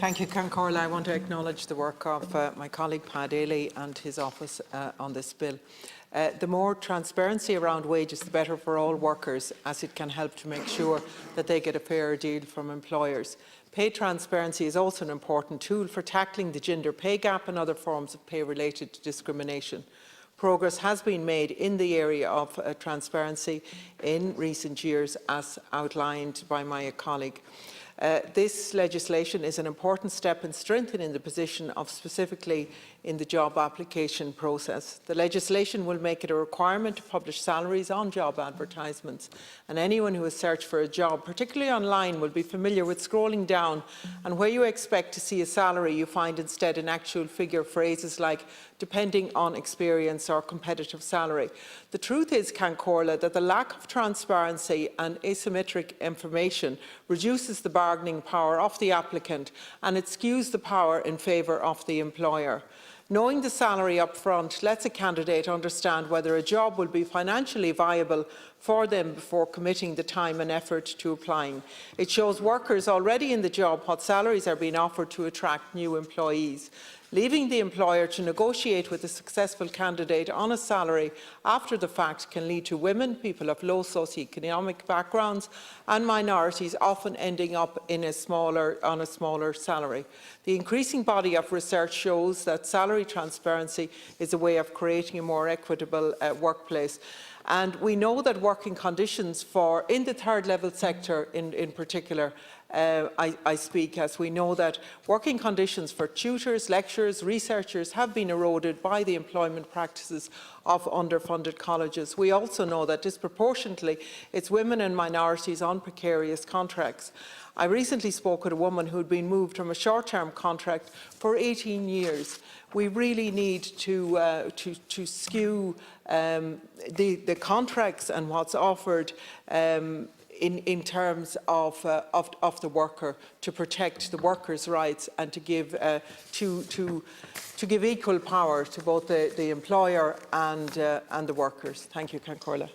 Thank you, Concorla. I want to acknowledge the work of my colleague Pat Ailey and his office on this bill. The more transparency around wages, the better for all workers, as it can help to make sure that they get a fairer deal from employers. Pay transparency is also an important tool for tackling the gender pay gap and other forms of pay-related discrimination. Progress has been made in the area of transparency in recent years, as outlined by my colleague. This legislation is an important step in strengthening the position of specifically in the job application process. The legislation will make it a requirement to publish salaries on job advertisements, and anyone who has searched for a job, particularly online, will be familiar with scrolling down, and where you expect to see a salary, you find instead an actual figure, phrases like depending on experience or competitive salary. The truth is, Concorla, that the lack of transparency and asymmetric information reduces the bargaining power of the applicant, and it skews the power in favour of the employer. Knowing the salary up front lets a candidate understand whether a job will be financially viable for them before committing the time and effort to applying. It shows workers already in the job what salaries are being offered to attract new employees. Leaving the employer to negotiate with a successful candidate on a salary after the fact can lead to women, people of low socioeconomic backgrounds and minorities often ending up on a smaller salary. The increasing body of research shows that salary transparency is a way of creating a more equitable workplace. And we know that working conditions in the third level sector in particular, I speak as we know that working conditions for tutors, lecturers, researchers have been eroded by the employment practices of underfunded colleges. We also know that disproportionately it's women and minorities on precarious contracts. I recently spoke with a woman who had been moved from a short-term contract for 18 years. We really need to skew the contracts and what's offered in terms of the worker, to protect the workers' rights and to give equal power to both the employer and the workers. Thank you, Concorla.